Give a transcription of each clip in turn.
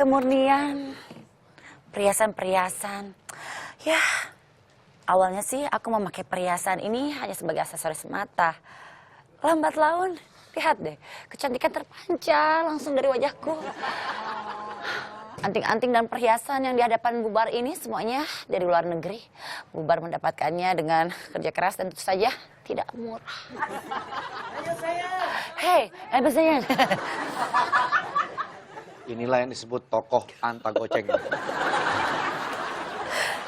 kemurnian, perhiasan-perhiasan. Ya, awalnya sih aku memakai perhiasan ini hanya sebagai aksesoris mata. Lambat laun, lihat deh, kecantikan terpancar langsung dari wajahku. Anting-anting dan perhiasan yang di hadapan Bubar ini semuanya dari luar negeri. Bubar mendapatkannya dengan kerja keras dan tentu saja tidak murah. Ayo sayang. Hei, apa sayang? Inilah yang disebut tokoh Anta Goceng.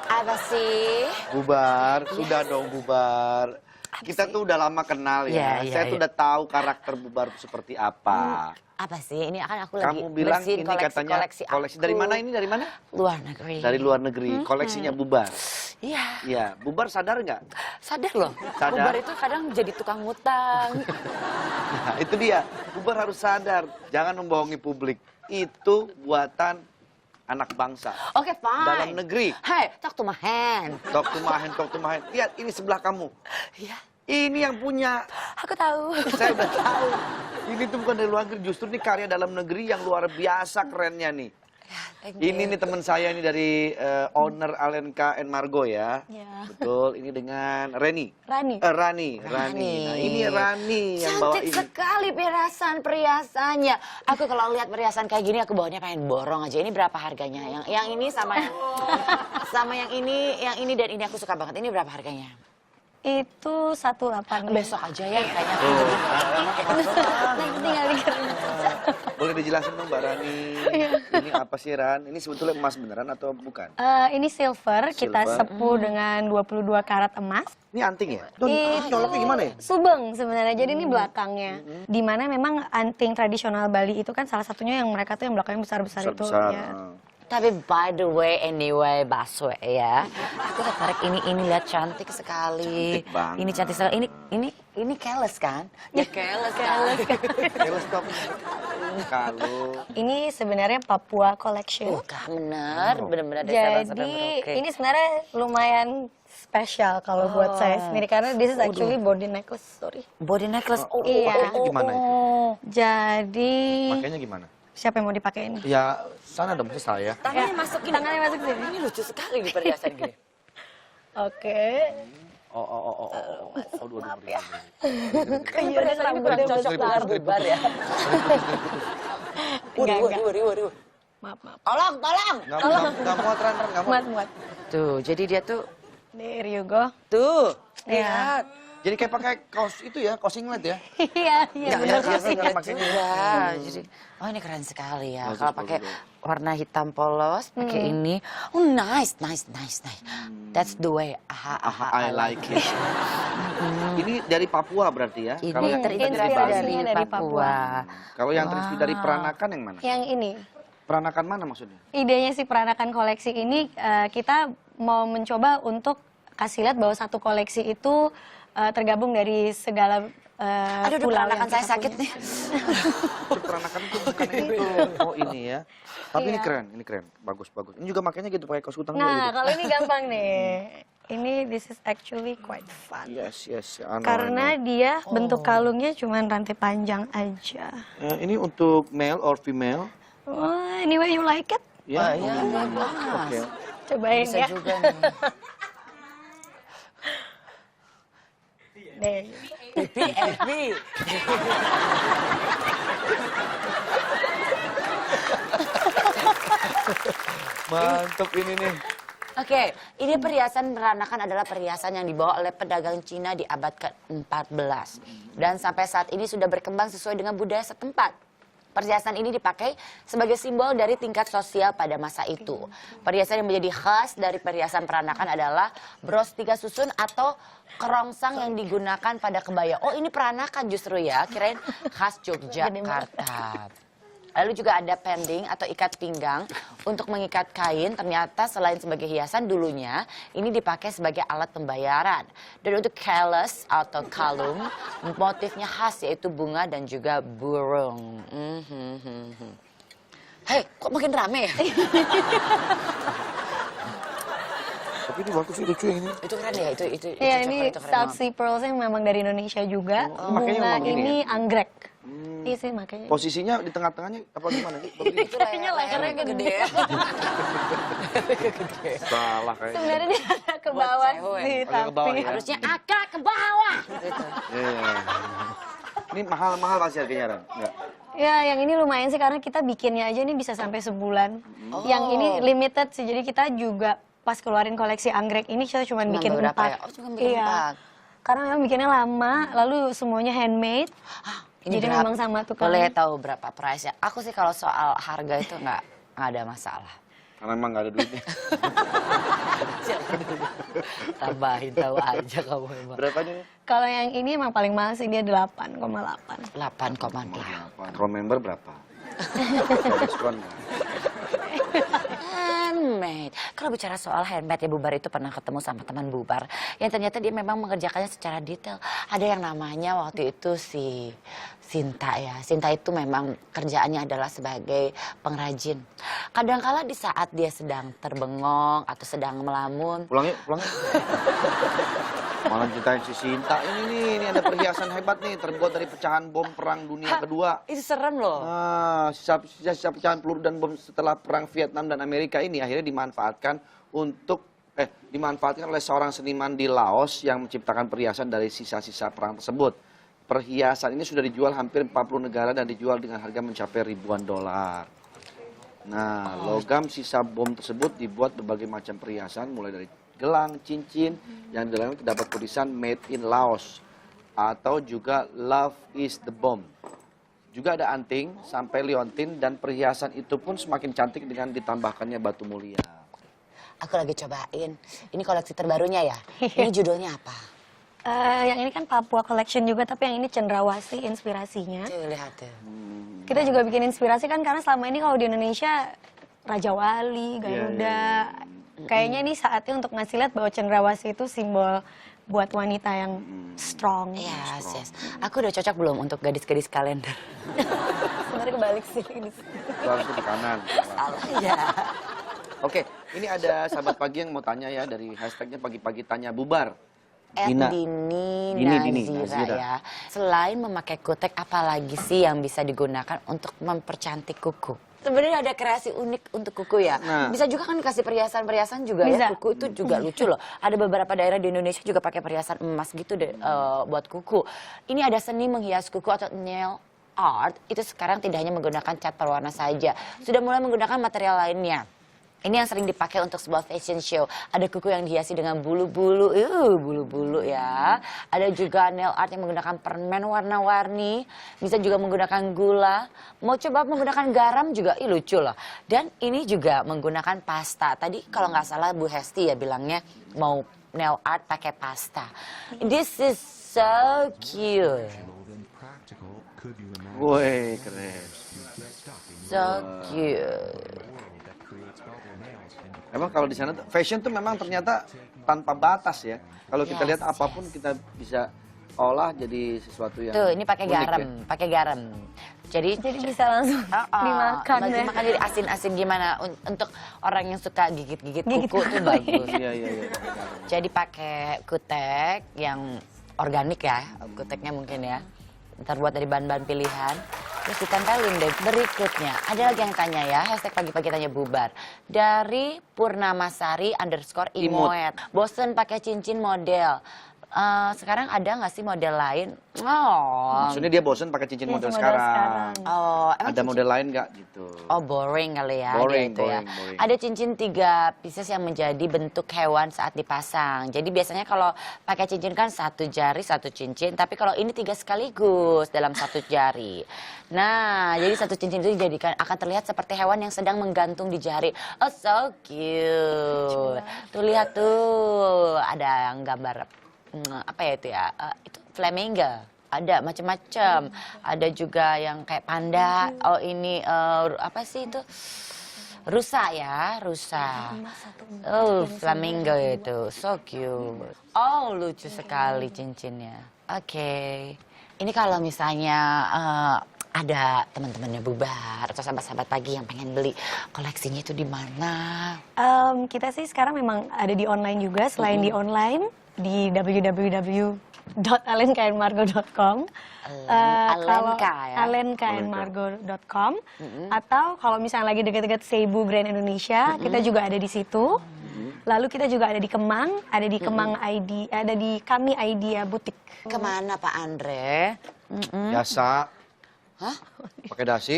Apa sih? Bubar, sudah dong Bubar. Kita tuh udah lama kenal ya. Saya tuh udah tahu karakter Bubar seperti apa. Apa sih? Ini akan aku lagi Kamu bilang bersihin ini katanya koleksi dari mana ini? Dari mana? Luar negeri. Dari luar negeri. Koleksinya Bubar. Iya. Iya, Bubar sadar nggak? Sadar loh. Sadar. Bubar itu kadang jadi tukang ngutang. Nah, itu dia. Bubar harus sadar. Jangan membohongi publik. Itu buatan anak bangsa. Oke, fine. Dalam negeri. Hey, talk to my hand. Talk to my hand, talk to my hand. Lihat, ini sebelah kamu. Iya. Ini yang punya. Aku tahu. Saya udah tahu. Ini tuh bukan dari luar negeri. Justru ini karya dalam negeri yang luar biasa kerennya nih. Ini nih teman saya ini dari owner Alenka and Margo ya. Ya. Betul, ini dengan Rani. Rani. Rani. Nah, ini Rani yang bawa Cantik ini. sekali perhiasannya. Aku kalau lihat perhiasan kayak gini aku bawanya pengen borong aja. Ini berapa harganya? Yang ini sama yang ini dan ini aku suka banget. Ini berapa harganya? Itu 18. Besok aja ya kayaknya. Nanti tinggal dikerin. Boleh dijelasin dong Mbak Rani, ini apa sih Ran? Ini sebetulnya emas beneran atau bukan? Ini silver, kita Silver. sepuh dengan 22 karat emas. Ini anting ya? Tuh, nyoloknya gimana ya? Subeng sebenarnya, jadi ini belakangnya. Dimana memang anting tradisional Bali itu kan salah satunya yang mereka tuh yang belakangnya besar-besar itu. Besar-besar. Ya. Tapi by the way, anyway, Baswe ya. Aku tertarik ini lihat cantik sekali. Cantik banget. Ini cantik sekali. Ini keles kan? Ya keles kan. Teleskop. Kalau Ini sebenarnya Papua Collection. Bener-bener dari Sabang sampai Jadi Merauke. ini sebenarnya lumayan spesial kalau buat saya sendiri karena this is actually body necklace, sorry. Body necklace. Iya. pakainya gimana itu? Jadi Makanya gimana? siapa yang mau dipakai ini? Ya sana dong saya. Tangannya masuk gini. Tangannya masuk sini. Ini lucu sekali di perhiasan gini. Oke. Aduh. Kayaknya perhiasan ini kurang cocok dengan bubar ya. Riuh. Maaf. Tolong. Nggak muat Ran, nggak muat. Muat. Tuh, jadi dia tuh, There you go. tuh, Ya. lihat. Jadi kayak pakai kaos itu ya, kaos singlet ya. Iya, benar ya, sih. nggak pakai Juga. Jadi, oh ini keren sekali ya. Bagus, Kalau pakai warna hitam polos, pakai ini, oh nice. That's the way. I like it. Ini dari Papua berarti ya? Ini Kalau yang terinspirasinya dari Papua. Kalau yang terinspirasi dari Peranakan yang mana? Yang ini. Peranakan mana maksudnya? Idenya si peranakan koleksi ini kita mau mencoba untuk kasih lihat bahwa satu koleksi itu tergabung dari segala Aduh, pulau peranakan yang saya kita sakit punya. nih. Peranakan itu bukan itu. Oh ini ya. Tapi ini keren. Bagus. Ini juga makanya gitu pakai kaos kutang. Nah, gitu. kalau ini gampang nih. Ini this is actually quite fun. Yes. I know. Karena dia bentuk kalungnya cuma rantai panjang aja. Ini untuk male or female? Oh, anyway you like it? Ya. Iya, Oke. Cobain Bisa ya. juga nih. Deh. FB. Mantap ini nih. Oke, ini perhiasan peranakan adalah perhiasan yang dibawa oleh pedagang Cina di abad ke-14. Dan sampai saat ini sudah berkembang sesuai dengan budaya setempat. Perhiasan ini dipakai sebagai simbol dari tingkat sosial pada masa itu. Perhiasan yang menjadi khas dari perhiasan peranakan adalah bros 3 susun atau kerongsang yang digunakan pada kebaya. Oh, ini peranakan justru ya, kirain khas Yogyakarta. Lalu juga ada pending atau ikat pinggang untuk mengikat kain. Ternyata selain sebagai hiasan dulunya ini dipakai sebagai alat pembayaran. Dan untuk keles atau kalung motifnya khas yaitu bunga dan juga burung. Hei, kok makin rame ya? Tapi ini bagus lucu yang ini. Itu keren ya, itu Iya, ini coklat, itu keren South banget. Sea Pearls yang memang dari Indonesia juga. makanya Bunga memang ini ini anggrek. Iya sih makanya. Posisinya di tengah-tengahnya apa gimana sih? Begini? Itu lehernya gede ya. Salah kayaknya. Sebenarnya dia ada ke bawah cewek. sih, Agak ke bawah tapi ya. Harusnya agak ke bawah. Gitu. Iya. Ini mahal-mahal pasti harganya, Ran? Enggak? ya yang ini lumayan sih karena kita bikinnya aja nih bisa sampai sebulan. Yang ini limited sih, jadi kita juga pas keluarin koleksi anggrek ini kita cuma Cuma bikin beberapa 4. ya? Oh, cuma bikin Iya. 4. Karena memang bikinnya lama, lalu semuanya handmade. Ini Jadi berapa? memang sama tukang. Boleh tahu berapa price-nya? Aku sih kalau soal harga itu nggak ada masalah. Karena emang nggak ada duitnya. Tambahin tahu aja kamu emang. Berapa nih? Kalau yang ini emang paling mahal sih, dia 8,8. 8,8. Kalau member berapa? Ada diskon nggak? Handmade. Kalau bicara soal handmade ya Bubar itu pernah ketemu sama teman Bubar yang ternyata dia memang mengerjakannya secara detail. Ada yang namanya waktu itu si Sinta ya. Sinta itu memang kerjaannya adalah sebagai pengrajin. Kadangkala di saat dia sedang terbengong atau sedang melamun, Pulang yuk, pulang yuk. Malah ceritain si Sinta. Ini ada perhiasan hebat nih, terbuat dari pecahan bom perang dunia kedua. itu serem loh. Nah, sisa pecahan peluru dan bom setelah perang Vietnam dan Amerika ini akhirnya dimanfaatkan dimanfaatkan oleh seorang seniman di Laos yang menciptakan perhiasan dari sisa-sisa perang tersebut. Perhiasan ini sudah dijual hampir 40 negara dan dijual dengan harga mencapai ribuan dolar. Nah, logam sisa bom tersebut dibuat berbagai macam perhiasan mulai dari gelang, cincin, yang di dalamnya terdapat tulisan Made in Laos atau juga Love is the Bomb. Juga ada anting sampai liontin dan perhiasan itu pun semakin cantik dengan ditambahkannya batu mulia. Aku lagi cobain. Ini koleksi terbarunya ya. Ini judulnya apa? Yang ini kan Papua Collection juga, tapi yang ini Cendrawasih inspirasinya. Tuh lihat tuh. Kita juga bikin inspirasi kan karena selama ini kalau di Indonesia Raja Wali, Garuda. Kayaknya ini saatnya untuk ngasih lihat bahwa Cendrawasih itu simbol buat wanita yang strong. Yes. Aku udah cocok belum untuk gadis-gadis kalender? Sebenarnya kebalik sih. Itu harusnya di kanan. Salah ya. Oke, ini ada sahabat pagi yang mau tanya ya dari hashtagnya pagi-pagi tanya bubar. Dini Nazira ya. Selain memakai kutek, apalagi sih yang bisa digunakan untuk mempercantik kuku? Sebenarnya ada kreasi unik untuk kuku ya. Nah. Bisa juga kan kasih perhiasan-perhiasan juga Bisa. ya. Kuku itu juga lucu loh. Ada beberapa daerah di Indonesia juga pakai perhiasan emas gitu deh buat kuku. Ini ada seni menghias kuku atau nail art. Itu sekarang tidak hanya menggunakan cat berwarna saja. Sudah mulai menggunakan material lainnya. Ini yang sering dipakai untuk sebuah fashion show. Ada kuku yang dihiasi dengan bulu-bulu, bulu-bulu ya. Ada juga nail art yang menggunakan permen warna-warni. Bisa juga menggunakan gula. Mau coba menggunakan garam juga, lucu loh. Dan ini juga menggunakan pasta. Tadi kalau nggak salah Bu Hesti ya bilangnya mau nail art pakai pasta. This is so cute. Woi, keren. So cute. Emang kalau di sana tuh, fashion tuh memang ternyata tanpa batas ya. Kalau kita lihat apapun kita bisa olah jadi sesuatu yang Tuh, ini pakai unik garam, ya. pakai garam. Jadi bisa langsung dimakan bagi ya. makan jadi asin-asin gimana untuk orang yang suka gigit-gigit kuku tuh bagus. Iya. Jadi pakai kutek yang organik ya, kuteknya mungkin ya. Terbuat dari bahan-bahan pilihan. Terus ditempelin deh. Berikutnya, ada lagi yang tanya ya, hashtag pagi-pagi tanya bubar. Dari Purnamasari _Imoet. Bosen pakai cincin model. Sekarang ada nggak sih model lain? Maksudnya dia bosen pakai cincin model sekarang. Oh, emang Ada model lain nggak gitu? Oh, boring kali ya. Boring, dia itu ya. boring. Ada cincin 3 pieces yang menjadi bentuk hewan saat dipasang. Jadi biasanya kalau pakai cincin kan 1 jari 1 cincin, tapi kalau ini 3 sekaligus dalam 1 jari. Nah, jadi 1 cincin itu dijadikan akan terlihat seperti hewan yang sedang menggantung di jari. Oh, so cute. Tuh lihat tuh, ada yang gambar apa ya itu ya? Itu flamingo. Ada macam-macam. Ada juga yang kayak panda. Oh ini apa sih itu? Rusa ya, rusa. Oh, flamingo itu. So cute. Oh, lucu sekali cincinnya. Oke. Ini kalau misalnya ada teman-temannya bubar atau sahabat-sahabat pagi yang pengen beli koleksinya itu di mana? Kita sih sekarang memang ada di online juga, selain di online di www.alenkaandmargo.com. Alenka ya? alenkaandmargo.com. Atau kalau misalnya lagi deket-deket Seibu Grand Indonesia, kita juga ada di situ. Lalu kita juga ada di Kemang, ada di Kemang ID, ada di Kami Idea Butik. Kemana Pak Andre? Biasa. Hah? Pakai dasi.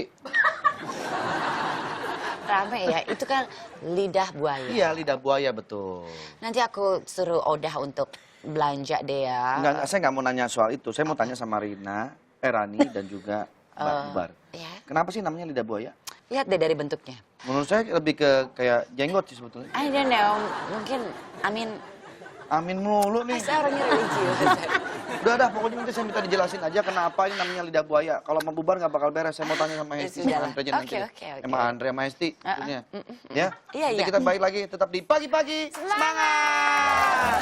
Rame ya, itu kan lidah buaya. Iya, lidah buaya betul. Nanti aku suruh Odah untuk belanja deh ya. Enggak, saya nggak mau nanya soal itu. Saya mau tanya sama Rani dan juga Mbak Bubar. Ya. Kenapa sih namanya lidah buaya? Lihat deh dari bentuknya. Menurut saya lebih ke kayak jenggot sih sebetulnya. I don't know, mungkin Amin mulu nih. saya orangnya religius. Udah, pokoknya nanti saya minta dijelasin aja kenapa ini namanya lidah buaya. Kalau mau bubar nggak bakal beres. Saya mau tanya sama Hesti Sudah sama lah. Andre aja nanti. Oke. Sama Andre sama Hesti tentunya. Ya? Iya, Nanti iya. kita balik lagi tetap di pagi-pagi. Semangat!